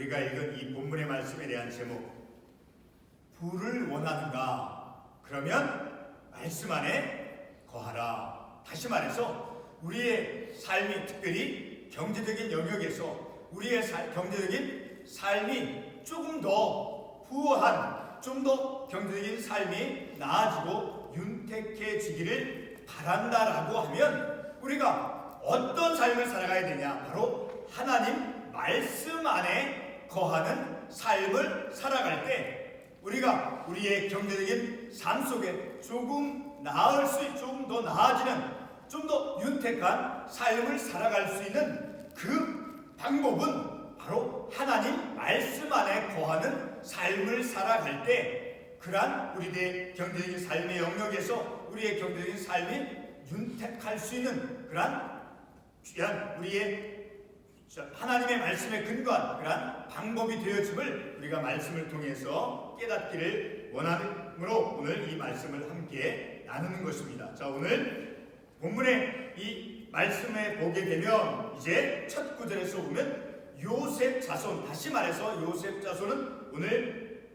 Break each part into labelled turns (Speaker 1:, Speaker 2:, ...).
Speaker 1: 우리가 읽은 이 본문의 말씀에 대한 제목, 부를 원하는가? 그러면 말씀 안에 거하라. 다시 말해서 우리의 삶이, 특별히 경제적인 영역에서 우리의 경제적인 삶이 조금 더 부유한, 좀 더 경제적인 삶이 나아지고 윤택해지기를 바란다라고 하면 우리가 어떤 삶을 살아가야 되냐? 바로 하나님 말씀 안에 거하는 삶을 살아갈 때 우리가 우리의 경제적인 삶 속에 조금 더 나아지는, 좀 더 윤택한 삶을 살아갈 수 있는 그 방법은 바로 하나님 말씀 안에 거하는 삶을 살아갈 때 그러한 우리의 경제적인 삶의 영역에서 우리의 경제적인 삶이 윤택할 수 있는 그러한 귀한 우리의 하나님의 말씀에 근거한 그러한 방법이 되어짐을 우리가 말씀을 통해서 깨닫기를 원함으로 오늘 이 말씀을 함께 나누는 것입니다. 자, 오늘 본문의 이 말씀에 보게 되면 이제 첫 구절에서 보면 요셉 자손, 다시 말해서 요셉 자손은 오늘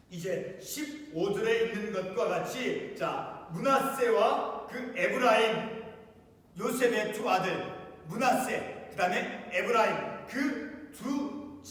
Speaker 1: 이제 15절에 있는 것과 같이, 자, 므낫세와 그 에브라임, 요셉의 두 아들 므낫세, 그 다음에 에브라임, 그 두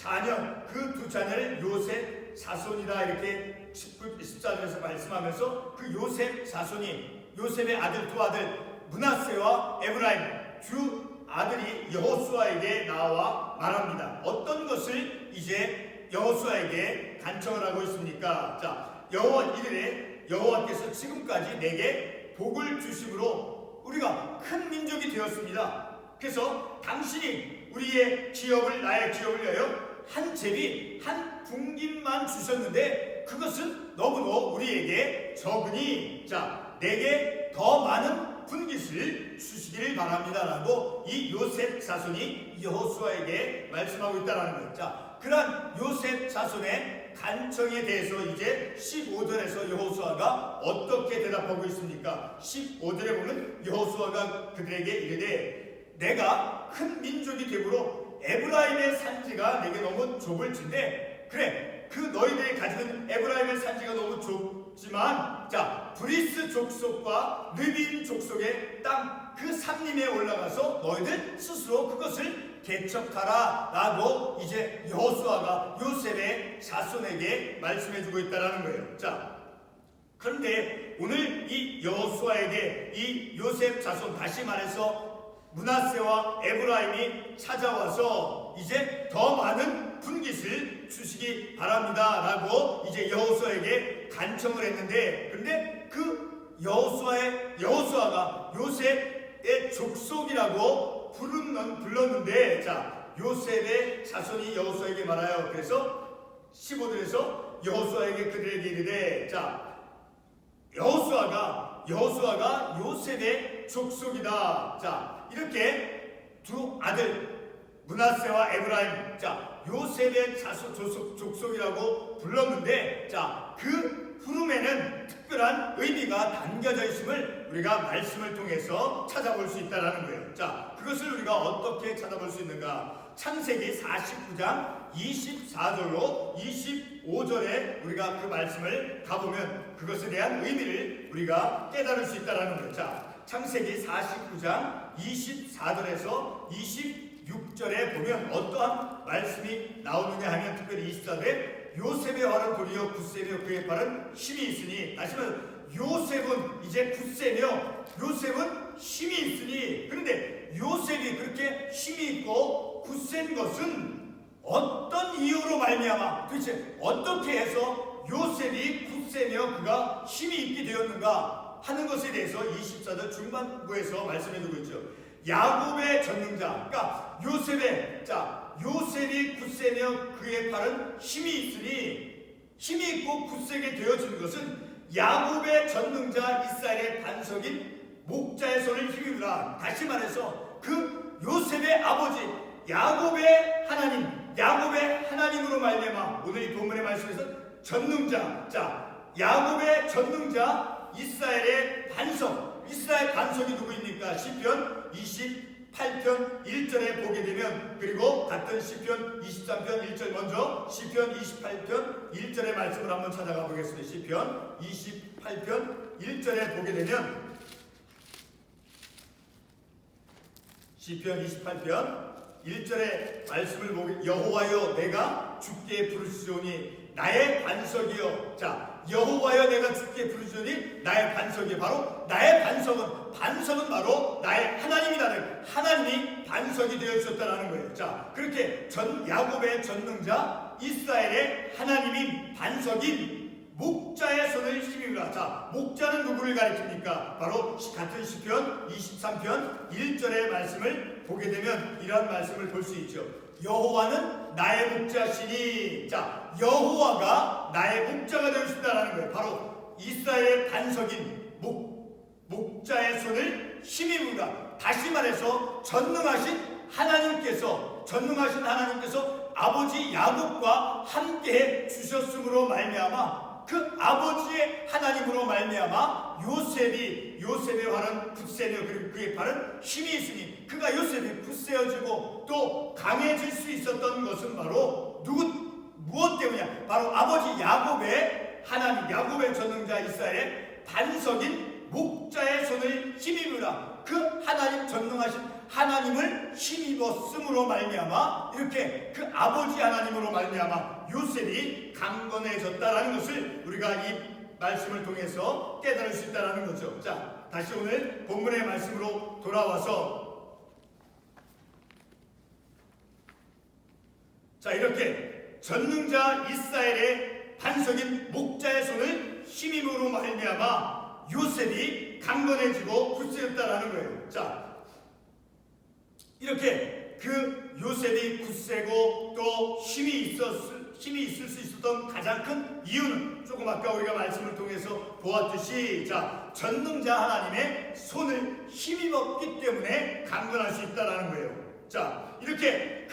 Speaker 1: 자녀를 요셉 자손이다 이렇게 14절에서 말씀하면서 그 요셉 자손이, 요셉의 아들 두 아들 므낫세와 에브라임 두 아들이 여호수아에게 나와 말합니다. 어떤 것을 이제 여호수아에게 간청을 하고 있습니까? 자, 이르되 여호와께서 지금까지 내게 복을 주심으로 우리가 큰 민족이 되었습니다. 그래서 당신이 우리의 나의 기업을 위하여 한 제비 한 분깃만 주셨는데 그것은 너무도 우리에게 적으니, 자, 내게 더 많은 분깃을 주시기를 바랍니다 라고 이 요셉 자손이 여호수아에게 말씀하고 있다는 거예요. 자, 그러한 요셉 자손의 간청에 대해서 이제 15절에서 여호수아가 어떻게 대답하고 있습니까? 15절에 보면 여호수아가 그들에게 이르되 내가 큰 민족이 되므로 에브라임의 산지가 내게 너무 좁을진데, 그래, 그 너희들이 가지고 있는 에브라임의 산지가 너무 좁지만, 자, 브리스 족속과 르빈 족속의 땅 그 산림에 올라가서 너희들 스스로 그것을 개척하라 라고 이제 여호수아가 요셉의 자손에게 말씀해주고 있다는 거예요. 자, 그런데 오늘 이 여호수아에게 이 요셉 자손, 다시 말해서 므낫세와 에브라임이 찾아와서 이제 더 많은 분깃을 주시기 바랍니다 라고 이제 여호수아에게 간청을 했는데, 그런데 그 여호수아가 요셉의 족속이라고 불렀는데, 자, 요셉의 자손이 여호수아에게 말하여, 그래서 15절에서 여호수아에게 그들에게 이르되, 자, 여호수아가 요셉의 족속이다. 자, 이렇게 두 아들 므낫세와 에브라임, 자, 요셉의 족속이라고 불렀는데, 자, 그 부름에는 특별한 의미가 담겨져 있음을 우리가 말씀을 통해서 찾아볼 수 있다는 거예요. 자, 그것을 우리가 어떻게 찾아볼 수 있는가? 창세기 49장 24절로 25절에 우리가 그 말씀을 가보면 그것에 대한 의미를 우리가 깨달을 수 있다는 거예요. 자, 창세기 49장 24절에서 26절에 보면 어떠한 말씀이 나오느냐 하면, 특별히 24절에 요셉의 활은 도리어 굳세며 그의 발은 힘이 있으니, 다시 말해서 요셉은 이제 굳세며 요셉은 힘이 있으니, 그런데 요셉이 그렇게 힘이 있고 굳센 것은 어떤 이유로 말미암아, 도대체 어떻게 해서 요셉이 굳세며 그가 힘이 있게 되었는가 하는 것에 대해서 24절 중반부에서 말씀해주고 있죠. 야곱의 전능자, 그러니까 요셉이 굳세며 그의 팔은 힘이 있으니, 힘이 있고 굳세게 되어진 것은 야곱의 전능자 이스라엘의 반석인 목자의 손을 힘입니다. 다시 말해서 그 요셉의 아버지 야곱의 하나님으로 말미암아 오늘 이 본문의 말씀에서 전능자, 자, 야곱의 전능자 이스라엘의 반석, 이스라엘 반석이 누구입니까? 시편 28편 1절에 보게 되면, 그리고 같은 시편 23편 1절, 먼저 시편 28편 1절의 말씀을 한번 찾아가 보겠습니다. 시편 28편 1절에 보게 되면, 시편 28편 1절의 말씀을 보게, 여호와여 내가 주께 부르시오니 나의 반석이여. 자, 여호와여 내가 주께 부르시오니 나의 반석이여. 바로 나의 반석은 바로 나의 하나님이라는, 하나님이 반석이 되어 주셨다라는 거예요. 자, 그렇게 야곱의 전능자 이스라엘의 하나님인 반석인 목자의 손을 힘입니다. 자, 목자는 누구를 가리킵니까? 바로 같은 시편 23편 1절의 말씀을 보게 되면 이러한 말씀을 볼 수 있죠. 여호와는 나의 목자시니. 자, 여호와가 나의 목자가 되어주신다라는 거예요. 바로 이스라엘의 반석인 목자의 손을 힘입니다. 다시 말해서 전능하신 하나님께서 아버지 야곱과 함께 주셨으므로 말미암아, 그 아버지의 하나님으로 말미암아 요셉의 활은 굳세며, 그리고 그의 팔은 힘이 있으니, 그가 요셉이 굳세어지고 또 강해질 수 있었던 것은 바로 무엇 때문이냐? 바로 아버지 야곱의 하나님, 야곱의 전능자 이스라엘의 반석인 목자의 손을 힘입으라. 그 하나님, 전능하신 하나님을 힘입었음으로 말미암아, 이렇게 그 아버지 하나님으로 말미암아 요셉이 강건해졌다라는 것을 우리가 이 말씀을 통해서 깨달을 수 있다는 거죠. 자, 다시 오늘 본문의 말씀으로 돌아와서, 자, 이렇게 전능자 이스라엘의 반석인 목자의 손을 힘입으로 말미암아 요셉이 강건해지고 굳세졌다라는 거예요. 자, 이렇게 그 요셉이 굳세고 또 힘이 있을 수 있었던 가장 큰 이유는, 조금 아까 우리가 말씀을 통해서 보았듯이, 자, 전능자 하나님의 손을 힘입었기 때문에 강건할 수 있다라는 거예요. 자, 이렇게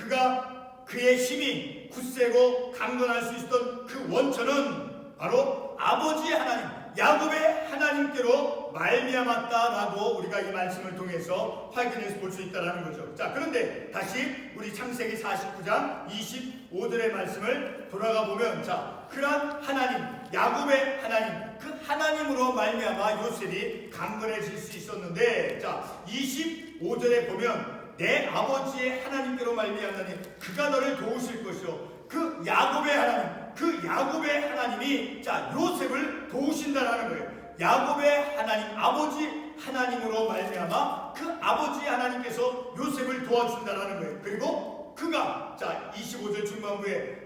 Speaker 1: 그의 힘이 굳세고 강건할 수 있었던 그 원천은 바로 아버지 하나님, 야곱의 하나님께로 말미암았다라고 우리가 이 말씀을 통해서 확인해서 볼 수 있다는 거죠. 자, 그런데 다시 우리 창세기 49장 25절의 말씀을 돌아가 보면, 자, 그러한 하나님, 야곱의 하나님, 그 하나님으로 말미암아 요셉이 강건해질 수 있었는데, 자, 25절에 보면 내 아버지의 하나님께로 말미암다니 그가 너를 도우실 것이요, 그 야곱의 하나님이, 자, 요셉을 도우신다라는 거예요. 야곱의 하나님, 아버지 하나님으로 말미암아 그 아버지 하나님께서 요셉을 도와준다라는 거예요. 그리고 그가, 자, 25절 중반부에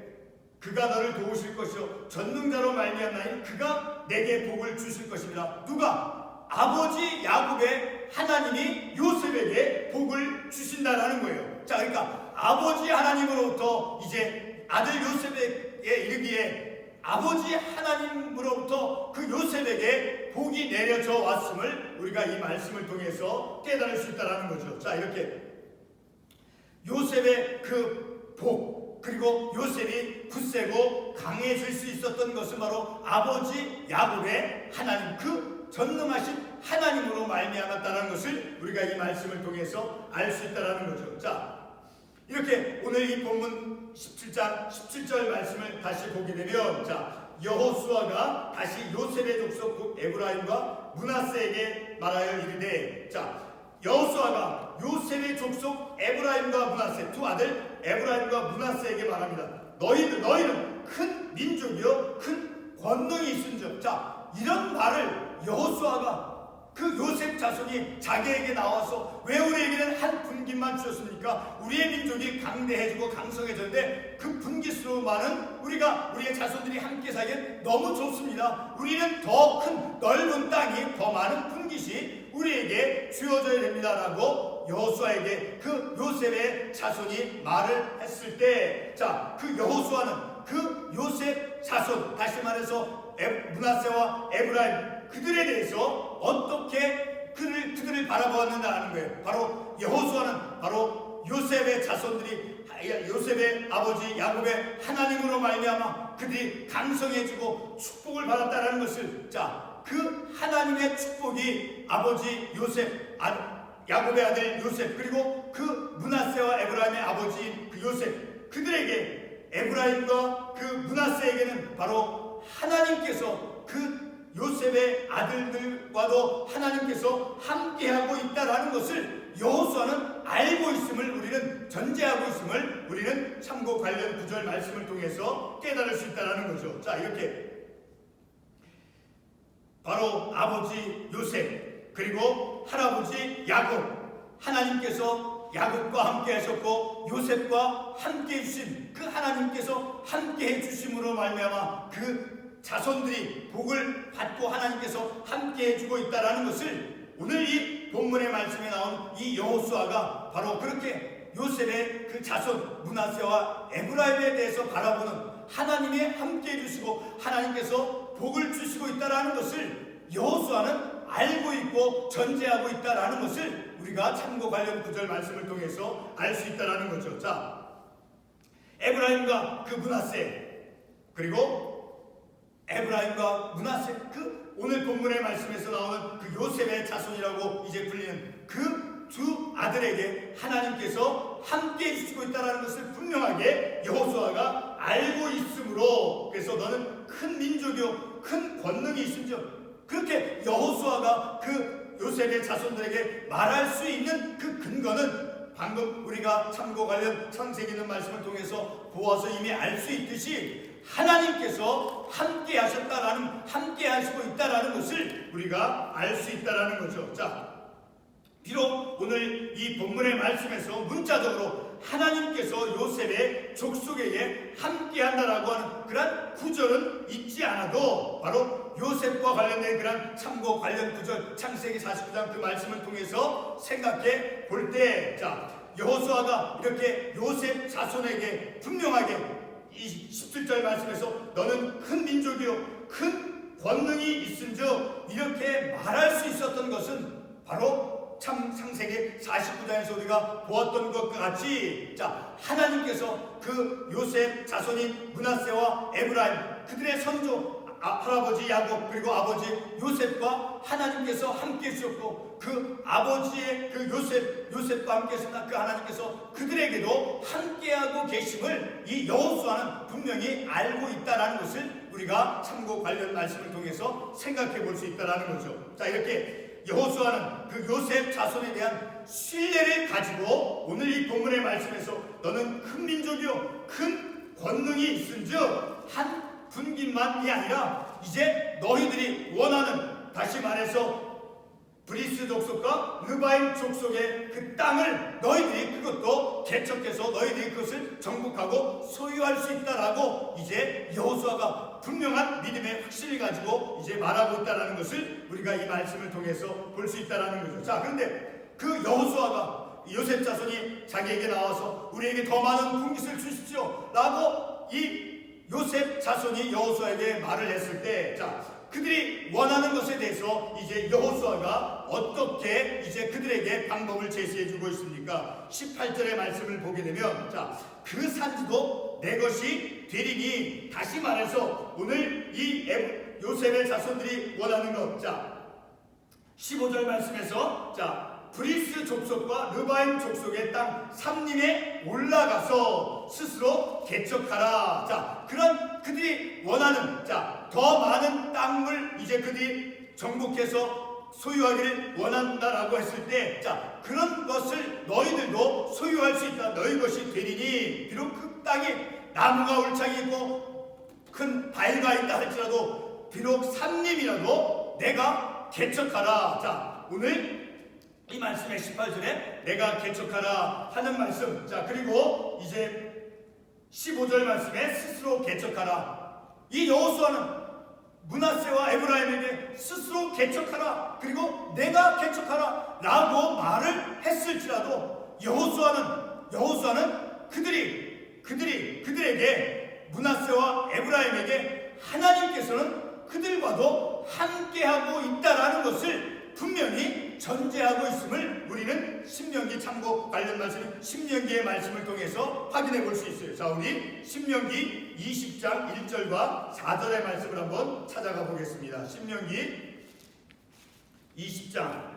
Speaker 1: 그가 너를 도우실 것이요 전능자로 말미암나니 그가 내게 복을 주실 것입니다. 누가? 아버지 야곱의 하나님이 요셉에게 복을 주신다라는 거예요. 자, 그러니까 아버지 하나님으로부터 이제 아들 요셉에게 이르기에 아버지 하나님으로부터 그 요셉에게 복이 내려져 왔음을 우리가 이 말씀을 통해서 깨달을 수 있다는 거죠. 자, 이렇게 요셉의 그 복, 그리고 요셉이 굳세고 강해질 수 있었던 것은 바로 아버지 야곱의 하나님, 그 전능하신 하나님으로 말미암았다는 것을 우리가 이 말씀을 통해서 알 수 있다는 거죠. 자, 이렇게 오늘 이 본문 17장 17절 말씀을 다시 보게 되면, 자, 여호수아가 다시 요셉의 족속 에브라임과 므낫세에게 말하여 이르되, 자, 여호수아가 요셉의 족속 에브라임과 므낫세 두 아들 에브라임과 므낫세에게 말합니다. 너희는 큰 민족이요 큰 권능이 있은즉. 자, 이런 말을 여호수아가, 그 요셉 자손이 자기에게 나와서 왜 우리에게는 한 분깃만 주셨습니까? 우리의 민족이 강대해지고 강성해졌는데 그 분깃으로 많은 우리의 자손들이 함께 살기엔 너무 좋습니다. 우리는 더 큰 넓은 땅이, 더 많은 분깃이 우리에게 주어져야 됩니다라고 여호수아에게 그 요셉의 자손이 말을 했을 때, 자, 그 여호수아는 그 요셉 자손, 다시 말해서 므낫세와 에브라임, 그들에 대해서 어떻게 그들을 바라보았는가라는 거예요. 바로 여호수아는 바로 요셉의 자손들이, 요셉의 아버지 야곱의 하나님으로 말미암아 그들이 강성해지고 축복을 받았다는 것을, 자, 그 하나님의 축복이 아버지 요셉, 야곱의 아들 요셉, 그리고 그 므낫세와 에브라임의 아버지인 그 요셉, 그들에게 에브라임과 그 므낫세에게는 바로 하나님께서 그 요셉의 아들들과도 하나님께서 함께하고 있다라는 것을 여호수아는 알고 있음을, 우리는 전제하고 있음을 우리는 참고 관련 구절 말씀을 통해서 깨달을 수 있다는 거죠. 자, 이렇게 바로 아버지 요셉 그리고 할아버지 야곱, 하나님께서 야곱과 함께 하셨고 요셉과 함께 해주신 그 하나님께서 함께 해주심으로 말미암아 그 자손들이 복을 받고 하나님께서 함께 해주고 있다는 것을 오늘 이 본문의 말씀에 나온 이 여호수아가 바로 그렇게 요셉의 그 자손 므낫세와 에브라임에 대해서 바라보는 하나님이 함께 해주시고 하나님께서 복을 주시고 있다는 것을 여호수아는 알고 있고 전제하고 있다는 것을 우리가 참고 관련 구절 말씀을 통해서 알 수 있다는 거죠. 자, 에브라임과 그 므낫세, 그리고 에브라임과 므낫세, 그 오늘 본문의 말씀에서 나오는 그 요셉의 자손이라고 이제 불리는 그 두 아들에게 하나님께서 함께 해주시고 있다는 것을 분명하게 여호수아가 알고 있으므로, 그래서 너는 큰 민족이요 큰 권능이 있음지어, 그렇게 여호수아가 그 요셉의 자손들에게 말할 수 있는 그 근거는 방금 우리가 참고 관련 창세기 있는 말씀을 통해서 보아서 이미 알 수 있듯이 하나님께서 함께 하셨다라는, 함께 하시고 있다라는 것을 우리가 알 수 있다라는 거죠. 자, 비록 오늘 이 본문의 말씀에서 문자적으로 하나님께서 요셉의 족속에게 함께 한다라고 하는 그런 구절은 있지 않아도 바로 요셉과 관련된 그런 참고 관련 구절 창세기 49장 그 말씀을 통해서 생각해 볼 때, 자, 여호수아가 이렇게 요셉 자손에게 분명하게 이 17절 말씀에서 너는 큰 민족이요 큰 권능이 있은즉 이렇게 말할 수 있었던 것은 바로 참 창세기 49장에서 우리가 보았던 것과 같이, 자, 하나님께서 그 요셉 자손인 므낫세와 에브라임, 그들의 선조 할아버지 야곱 그리고 아버지 요셉과 하나님께서 함께 해주셨고 그 아버지의 그 요셉과 함께 하셨던 그 하나님께서 그들에게도 함께하고 계심을 이 여호수아는 분명히 알고 있다라는 것을 우리가 참고 관련 말씀을 통해서 생각해 볼 수 있다라는 거죠. 자, 이렇게 여호수아는 그 요셉 자손에 대한 신뢰를 가지고 오늘 이 본문의 말씀에서 너는 큰 민족이요 큰 권능이 있은즉 한 분깃만이 아니라 이제 너희들이 원하는, 다시 말해서 브리스 족속과 르바임 족속의 그 땅을 너희들이 그것도 개척해서 너희들이 그것을 정복하고 소유할 수 있다라고 이제 여호수아가 분명한 믿음의 확신을 가지고 이제 말하고 있다라는 것을 우리가 이 말씀을 통해서 볼 수 있다라는 거죠. 자, 그런데 그 여호수아가 요셉 자손이 자기에게 나와서 우리에게 더 많은 분깃을 주십시오 라고 이 요셉 자손이 여호수아에게 말을 했을 때, 자, 그들이 원하는 것에 대해서 이제 여호수아가 어떻게 이제 그들에게 방법을 제시해 주고 있습니까? 18절의 말씀을 보게 되면, 자, 그 산지도 내 것이 되리니, 다시 말해서 오늘 이 요셉의 자손들이 원하는 것, 자, 15절 말씀에서, 자, 브리스 족속과 르바임 족속의 땅 삼림에 올라가서 스스로 개척하라. 자, 그런 그들이 원하는, 자, 더 많은 땅을 이제 그들이 정복해서 소유하기를 원한다라고 했을 때, 자, 그런 것을 너희들도 소유할 수 있다. 너희 것이 되리니, 비록 그 땅에 나무가 울창이 있고 큰 바위가 있다 할지라도 비록 삼림이라도 내가 개척하라. 자, 오늘 이 말씀의 18절에 내가 개척하라 하는 말씀, 자, 그리고 이제 15절 말씀에 스스로 개척하라. 이 여호수아는 므낫세와 에브라임에게 스스로 개척하라, 그리고 내가 개척하라 라고 말을 했을지라도 여호수아는 그들에게 므낫세와 에브라임에게 하나님께서는 그들과도 함께하고 있다라는 것을 분명히 전제하고 있음을 우리는 신명기 참고 관련 말씀, 신명기의 말씀을 통해서 확인해 볼 수 있어요. 자, 우리 신명기 20장 1절과 4절의 말씀을 한번 찾아가 보겠습니다. 신명기 20장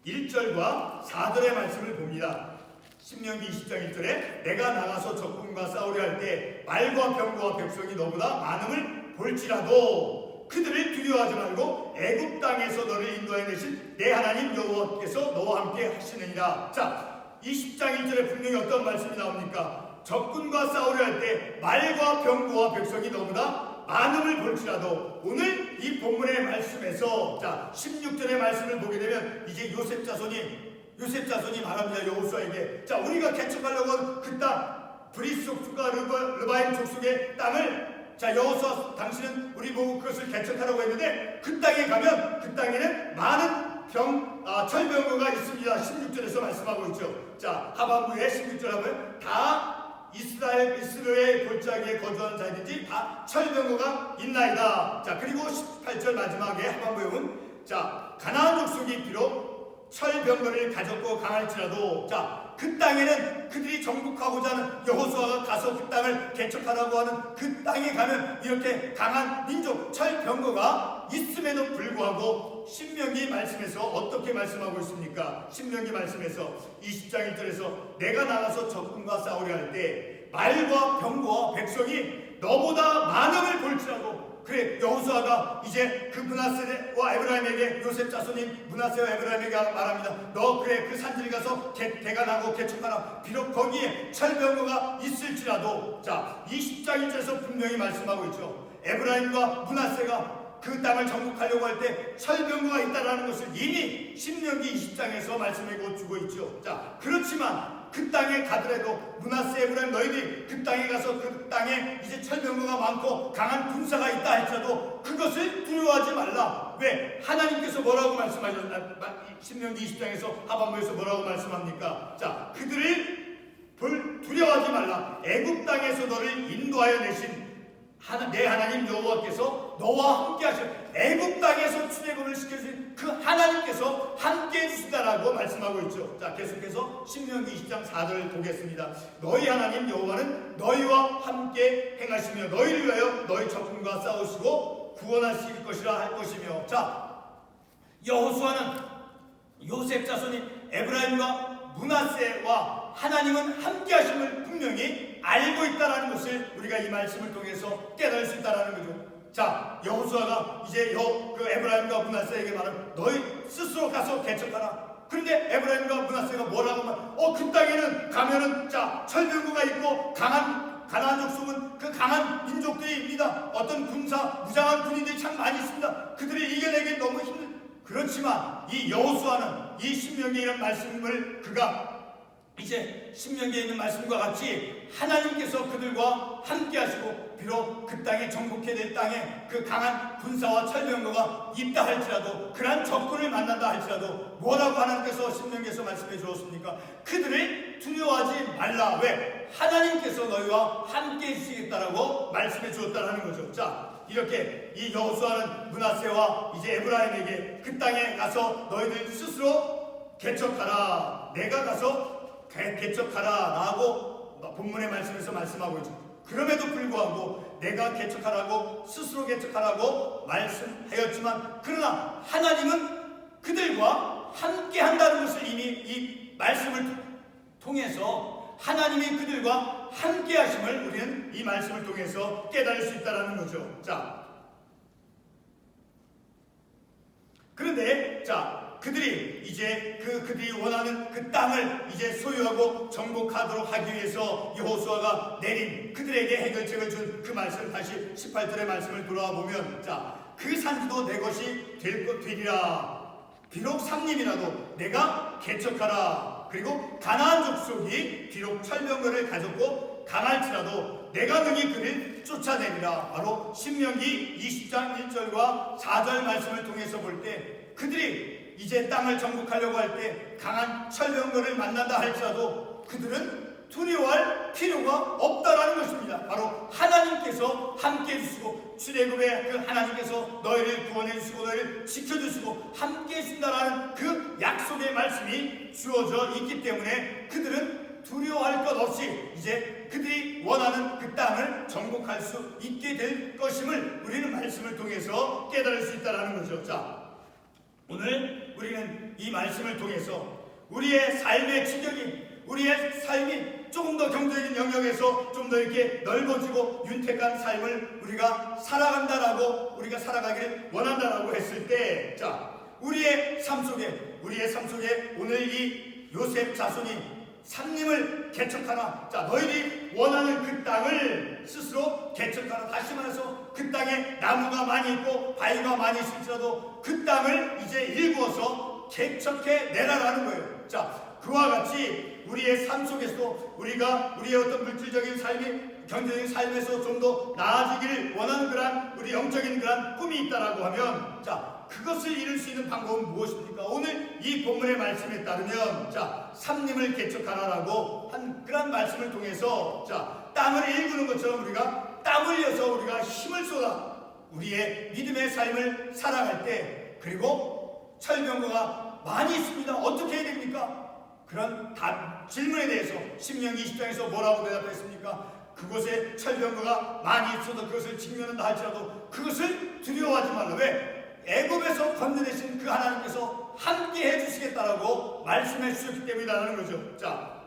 Speaker 1: 1절과 4절의 말씀을 봅니다. 신명기 20장 1절에 내가 나가서 적군과 싸우려 할 때 말과 병거와 백성이 너보다 많음을 볼지라도 그들을 두려워하지 말고 애굽 땅에서 너를 인도하여 내신 내 하나님 여호와께서 너와 함께 하시느니라. 자, 20장 1절에 분명히 어떤 말씀이 나옵니까? 적군과 싸우려 할 때 말과 병거와 백성이 너보다 많음을 볼지라도, 오늘 이 본문의 말씀에서 자 16절의 말씀을 보게 되면 이제 요셉 자손이 말합니다. 여호수아에게, 자 우리가 개척하려고 한 그 땅, 브릿 족속과 르바임 족속의 땅을, 자 여호수아 당신은 우리 보고 그것을 개척하라고 했는데 그 땅에 가면 그 땅에는 많은 철병거가 있습니다. 16절에서 말씀하고 있죠. 자 하반부에 16절 하면 다 이스라엘 골짜기에 거주하는 자이든지 다 철병거가 있나이다. 자 그리고 18절 마지막에 하반부에 보면 자 가나안 족속이 비록 철병거를 가졌고 강할지라도, 자 그 땅에는 그들이 정복하고자 하는 여호수아가 가서 그 땅을 개척하라고 하는 그 땅에 가면 이렇게 강한 민족 철병거가 있음에도 불구하고 신명기 말씀에서 어떻게 말씀하고 있습니까? 신명기 말씀에서 20장 1절에서 내가 나가서 적군과 싸우려 할 때 말과 병거와 백성이 너보다 많음을 볼지라도, 그래 여호수아가 이제 그 므낫세와 에브라임에게, 요셉 자손인 므낫세와 에브라임에게 말합니다. 너 그래 그 산지를 가서 대간하고 개척하라. 비록 거기에 철병거가 있을지라도, 자 20장 1절에서 분명히 말씀하고 있죠. 에브라임과 므낫세가 그 땅을 정복하려고 할 때 철병거가 있다라는 것을 이미 신명기 20장에서 말씀해 주고 있죠. 자 그렇지만 그 땅에 가더라도 므낫세, 에브라임 너희들이 그 땅에 가서 그 땅에 이제 철병거가 많고 강한 군사가 있다 할지라도 그것을 두려워하지 말라. 왜? 하나님께서 뭐라고 말씀하셨나? 신명기 20장에서 하반부에서 뭐라고 말씀합니까? 자 그들을 두려워하지 말라. 애굽 땅에서 너를 인도하여 내신 내 하나님 여호와께서 너와 함께 하실, 애굽 땅에서 출애굽을 시켜주신 그 하나님께서 함께 해주신다라고 말씀하고 있죠. 자 계속해서 신명기 20장 4절을 보겠습니다. 너희 하나님 여호와는 너희와 함께 행하시며 너희를 위하여 너희 적군과 싸우시고 구원하실 것이라 할 것이며, 자 여호수아는 요셉 자손인 에브라임과 므낫세와 하나님은 함께 하심을 분명히 알고 있다는 것을 우리가 이 말씀을 통해서 깨달을 수 있다는 거죠. 자 여호수아가 이제 그 에브라임과 므낫세에게 말하면 너희 스스로 가서 개척하라. 그런데 에브라임과 므낫세가 뭐라고 그 땅에는 가면은 자 철병거가 있고 강한 가나안 족속은 그 강한 민족들입니다. 어떤 무장한 군인들이 참 많이 있습니다. 그들이 이겨내기 너무 힘든. 그렇지만 이 여호수아는 이 신명기에 있는 말씀을 그가 이제 신명기에 있는 말씀과 같이 하나님께서 그들과 함께 하시고, 비록 그 땅에 정복해야 될 땅에 그 강한 군사와 철병거가 있다 할지라도, 그러한 적군을 만난다 할지라도 뭐라고 하나님께서 신명기에서 말씀해 주었습니까? 그들을 두려워하지 말라. 왜? 하나님께서 너희와 함께 해주시겠다라고 말씀해 주었다는 거죠. 자 이렇게 이 여호수아는 므낫세와 이제 에브라임에게 그 땅에 가서 너희들 스스로 개척하라. 내가 가서 개척하라 라고 본문의 말씀에서 말씀하고 있죠. 그럼에도 불구하고 내가 개척하라고, 스스로 개척하라고 말씀하였지만 그러나 하나님은 그들과 함께 한다는 것을 이미 이 말씀을 통해서 하나님이 그들과 함께 하심을 우리는 이 말씀을 통해서 깨달을 수 있다는 거죠. 자 그런데 그들이 이제 그들이 원하는 그 땅을 이제 소유하고 정복하도록 하기 위해서 여호수아가 내린 그들에게 해결책을 준 그 말씀, 다시 18절의 말씀을 돌아와 보면 그 산지도 내 것이 되리라. 비록 삼림이라도 내가 개척하라. 그리고 가나안 족속이 비록 철병거를 가졌고 강할지라도 내가 능히 그를 쫓아내리라. 바로 신명기 20장 1절과 4절 말씀을 통해서 볼 때 그들이 이제 땅을 정복하려고 할 때 강한 철병거를 만난다 할지라도 그들은 두려워할 필요가 없다라는 것입니다. 바로 하나님께서 함께 해주시고 출애굽의 그 하나님께서 너희를 구원해 주시고 너희를 지켜주시고 함께 해준다라는 그 약속의 말씀이 주어져 있기 때문에 그들은 두려워할 것 없이 이제 그들이 원하는 그 땅을 정복할 수 있게 될 것임을 우리는 말씀을 통해서 깨달을 수 있다는 거죠. 자 오늘 우리는 이 말씀을 통해서 우리의 삶의 지경이, 우리의 삶이 조금 더 경제적인 영역에서 좀 더 이렇게 넓어지고 윤택한 삶을 우리가 살아간다라고, 우리가 살아가기를 원한다라고 했을 때, 자, 우리의 삶 속에 오늘 이 요셉 자손이 상님을 개척하나, 자, 너희들이 원하는 그 땅을 스스로 개척하나. 다시 말해서 그 땅에 나무가 많이 있고 바위가 많이 있을지라도 그 땅을 이제 일구어서 개척해 내라라는 거예요. 자, 그와 같이 우리의 삶 속에서도 우리가 우리의 어떤 물질적인 삶이, 경제적인 삶에서 좀 더 나아지기를 원하는 그런 우리 영적인 그런 꿈이 있다라고 하면, 자, 그것을 이룰 수 있는 방법은 무엇입니까? 오늘 이 본문의 말씀에 따르면, 자, 삼림을 개척하라라고 한 그런 말씀을 통해서, 자, 땅을 일구는 것처럼 우리가 땀 흘려서 우리가 힘을 쏟아 우리의 믿음의 삶을 살아갈 때, 그리고 철병거가 많이 있습니다. 어떻게 해야 됩니까? 그런 질문에 대해서 신명기 20장에서 뭐라고 대답했습니까? 그곳에 철병거가 많이 있어도 그것을 직면한다 할지라도 그것을 두려워하지 말라. 왜? 애굽에서 건너내신 그 하나님께서 함께 해주시겠다라고 말씀해 주셨기 때문이라는 거죠. 자,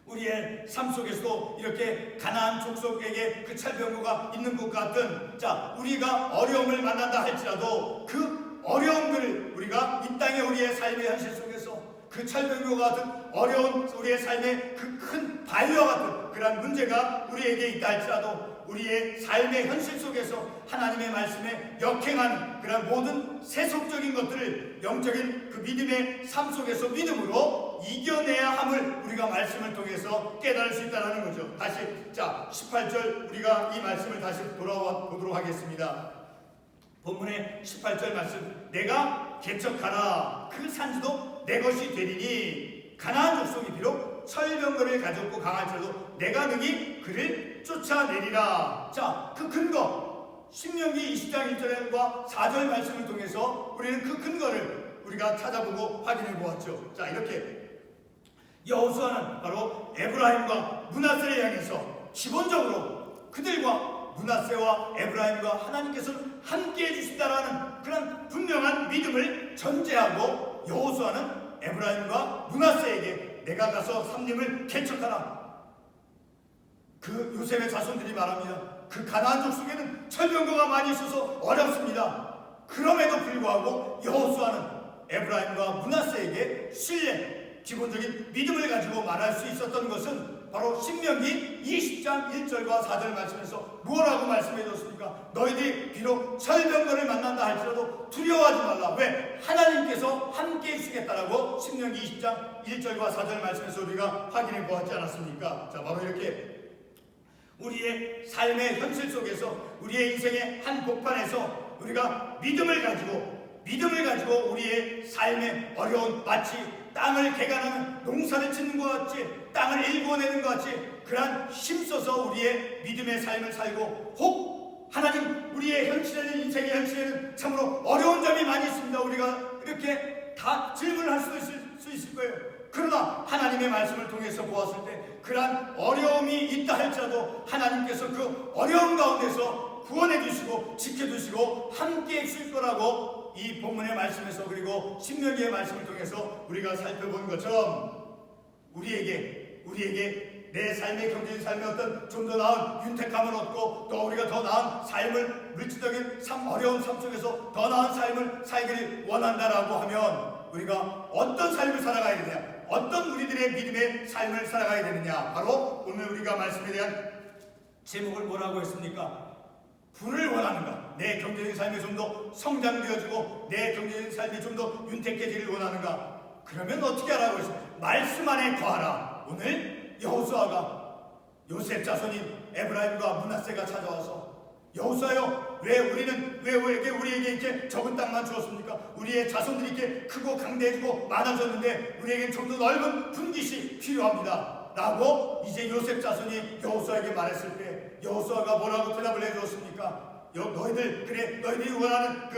Speaker 1: 우리의 삶 속에서도 이렇게 가나안 족속에게 그 철병거가 있는 것 같은, 자, 우리가 어려움을 만난다 할지라도 그 어려움들을 우리가 이 땅의 우리의 삶의 현실 속에서 그 철병거와 같은 어려운 우리의 삶의 그 큰 바위와 같은 그러한 문제가 우리에게 있다 할지라도 우리의 삶의 현실 속에서 하나님의 말씀에 역행하는 그런 모든 세속적인 것들을 영적인 그 믿음의 삶 속에서 믿음으로 이겨내야 함을 우리가 말씀을 통해서 깨달을 수 있다는 거죠. 다시, 자, 18절 우리가 이 말씀을 다시 돌아와 보도록 하겠습니다. 본문의 18절 말씀, 내가 개척하라 그 산지도 내 것이 되리니 가나안 족속이 비록 철병거를 가졌고 강할지라도 내가 능히 그를 쫓아내리라. 자, 그 근거, 신명기 20장 1절과 4절 말씀을 통해서 우리는 그 근거를 우리가 찾아보고 확인해 보았죠. 자, 이렇게 여호수아는 바로 에브라임과 므낫세를 향해서 기본적으로 그들과 므낫세와 에브라임과 하나님께서 함께 해주신다라는 그런 분명한 믿음을 전제하고 여호수아는 에브라임과 므낫세에게 내가 가서 삼림을 개척하라. 그 요셉의 자손들이 말합니다. 그 가나안 족속에는 철병거가 많이 있어서 어렵습니다. 그럼에도 불구하고 여호수아는 에브라임과 므낫세에게 신뢰, 기본적인 믿음을 가지고 말할 수 있었던 것은 바로 신명기 20장 1절과 4절 말씀에서 뭐라고 말씀해 줬습니까? 너희들이 비록 철병거를 만난다 할지라도 두려워하지 말라. 왜? 하나님께서 함께 해주시겠다라고 신명기 20장 1절과 4절 말씀에서 우리가 확인해 보았지 않았습니까? 자, 바로 이렇게 우리의 삶의 현실 속에서 우리의 인생의 한 복판에서 우리가 믿음을 가지고 우리의 삶의 어려운, 마치 땅을 개간하는 농사를 짓는 것 같이, 땅을 일궈내는 것 같이 그러한 힘써서 우리의 믿음의 삶을 살고, 혹 하나님 우리의 현실에는, 인생의 현실에는 참으로 어려운 점이 많이 있습니다. 우리가 이렇게 다 질문을 할 수 있을 거예요. 그러나 하나님의 말씀을 통해서 보았을 때 그러한 어려움이 있다 할지라도 하나님께서 그 어려움 가운데서 구원해 주시고 지켜주시고 함께 해주실 거라고 이 본문의 말씀에서, 그리고 신명기의 말씀을 통해서 우리가 살펴본 것처럼 우리에게 내 삶의, 경제적인 삶의 어떤 좀 더 나은 윤택함을 얻고, 또 우리가 더 나은 삶을, 물질적인 어려운 삶 속에서 더 나은 삶을 살기를 원한다라고 하면 우리가 어떤 삶을 살아가야 되냐, 어떤 우리들의 믿음의 삶을 살아가야 되느냐, 바로 오늘 우리가 말씀에 대한 제목을 뭐라고 했습니까? 부를 원하는가? 내 경제적인 삶이 좀 더 성장되어지고 내 경제적인 삶이 좀 더 윤택해지기를 원하는가? 그러면 어떻게 하라고 했습니까? 말씀 안에 거하라. 오늘 여호수아가, 요셉 자손인 에브라임과 므낫세가 찾아와서, 여호수아여, 왜 우리에게 이렇게 적은 땅만 주었습니까? 우리의 자손들이 이렇게 크고 강대해지고 많아졌는데 우리에게 좀 더 넓은 분깃이 필요합니다 라고 이제 요셉 자손이 여호수아에게 말했을 때 여호수아가 뭐라고 대답을 해주었습니까? 너희들이 원하는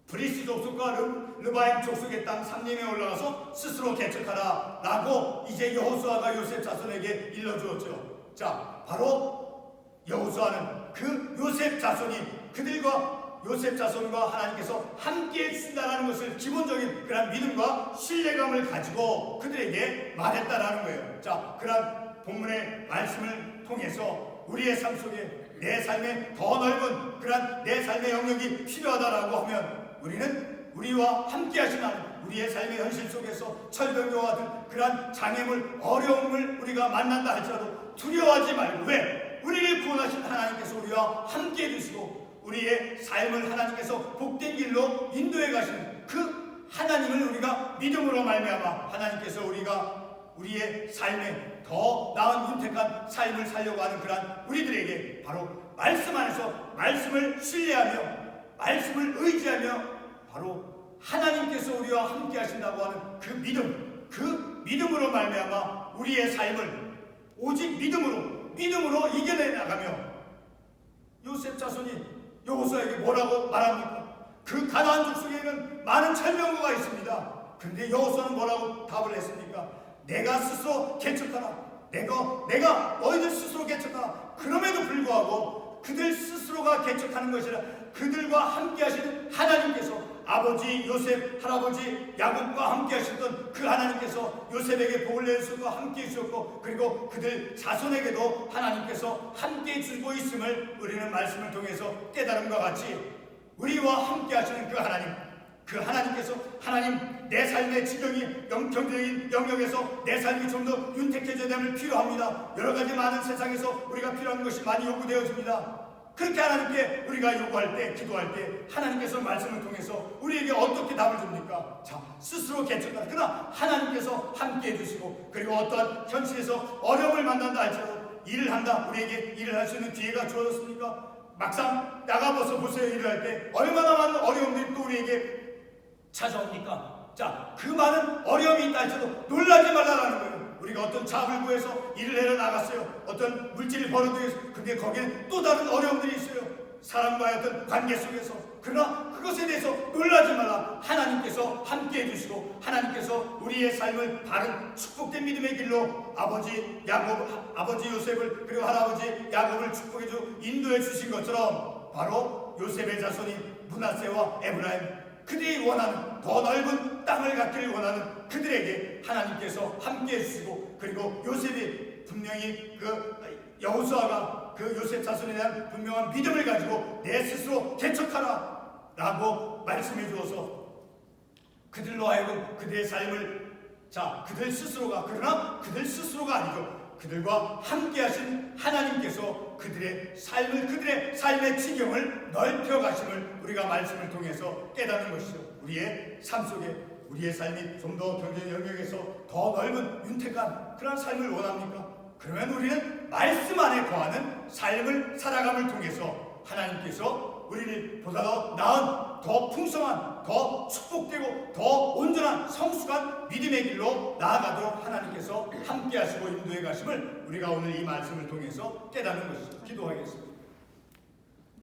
Speaker 1: 브리스 족속과 르바임 족속의 땅 삼림에 올라가서 스스로 개척하라 라고 이제 여호수아가 요셉 자손에게 일러주었죠. 자, 바로 여호수아는 그 요셉 자손이 그들과 요셉 자손과 하나님께서 함께 해주신다는 것을 기본적인 그런 믿음과 신뢰감을 가지고 그들에게 말했다라는 거예요. 자, 그런 본문의 말씀을 통해서 우리의 삶 속에 내 삶에 더 넓은 그런 내 삶의 영역이 필요하다라고 하면 우리는 우리와 함께 하신 하나님, 우리의 삶의 현실 속에서 철병과 같은 그러한 장애물, 어려움을 우리가 만난다 할지라도 두려워하지 말고, 왜? 우리를 구원하신 하나님께서 우리와 함께 해주시고 우리의 삶을 하나님께서 복된 길로 인도해 가시는 그 하나님을 우리가 믿음으로 말미암아 하나님께서 우리의 삶에 더 나은 윤택한 삶을 살려고 하는 그러한 우리들에게 바로 말씀 안에서 말씀을 신뢰하며 말씀을 의지하며 바로 하나님께서 우리와 함께 하신다고 하는 그 믿음으로 말미암아 우리의 삶을 오직 믿음으로 이겨내 나가며, 요셉 자손이 여호수아에게 뭐라고 말합니까? 그 가나안 족속에는 많은 철병거가 있습니다. 그런데 여호수아는 뭐라고 답을 했습니까? 내가 스스로 개척하라. 내가 너희들 스스로 개척하라. 그럼에도 불구하고 그들 스스로가 개척하는 것이라 그들과 함께 하시는 하나님께서, 아버지 요셉, 할아버지 야곱과 함께 하셨던 그 하나님께서 요셉에게 복을 내주셨고 함께 해주셨고, 그리고 그들 자손에게도 하나님께서 함께 해주고 있음을 우리는 말씀을 통해서 깨달음과 같이 우리와 함께 하시는 그 하나님께서 하나님, 내 삶의 지경이 경제적인 영역에서 내 삶이 좀 더 윤택해져야 됨을 필요합니다. 여러 가지 많은 세상에서 우리가 필요한 것이 많이 요구되어집니다. 그렇게 하나님께 우리가 요구할 때, 기도할 때 하나님께서 말씀을 통해서 우리에게 어떻게 답을 줍니까? 자, 스스로 개척하라. 그러나 하나님께서 함께 해주시고, 그리고 어떠한 현실에서 어려움을 만난다 할지라도 일을 한다, 우리에게 일을 할 수 있는 기회가 주어졌습니까? 막상 나가봐서 보세요. 일을 할 때 얼마나 많은 어려움들이 또 우리에게 찾아옵니까? 자, 그 많은 어려움이 있다 할지라도 놀라지 말라라는 거예요. 우리가 어떤 잡을 구해서 일을 해러 나갔어요. 어떤 물질을 벌어들여서, 근데 거기에는 또 다른 어려움들이 있어요. 사람과의 어떤 관계 속에서. 그러나 그것에 대해서 놀라지 말라. 하나님께서 함께 해주시고 하나님께서 우리의 삶을 바른 축복된 믿음의 길로 아버지 요셉을, 그리고 할아버지 야곱을 축복해주고 인도해 주신 것처럼 바로 요셉의 자손인 므낫세와 에브라임, 그들이 원하는 더 넓은 땅을 갖기를 원하는 그들에게 하나님께서 함께 해주시고, 그리고 요셉이 분명히 여호수아가 그 요셉 자손에 대한 분명한 믿음을 가지고 내 스스로 개척하라 라고 말씀해 주어서 그들로 하여금 그들의 삶을, 자, 그들 스스로가 아니죠. 그들과 함께 하신 하나님께서 그들의 삶의 지경을 넓혀 가심을 우리가 말씀을 통해서 깨닫는 것이죠. 우리의 삶 속에 우리의 삶이 좀 더 경제 영역에서 더 넓은 윤택한 그런 삶을 원합니까? 그러면 우리는 말씀 안에 거하는 삶을 살아감을 통해서 하나님께서 우리를 보다 더 나은, 더 풍성한, 더 축복되고 더 온전한 성숙한 믿음의 길로 나아가도록 하나님께서 함께 하시고 인도해 가심을 우리가 오늘 이 말씀을 통해서 깨닫는 것이죠. 기도하겠습니다.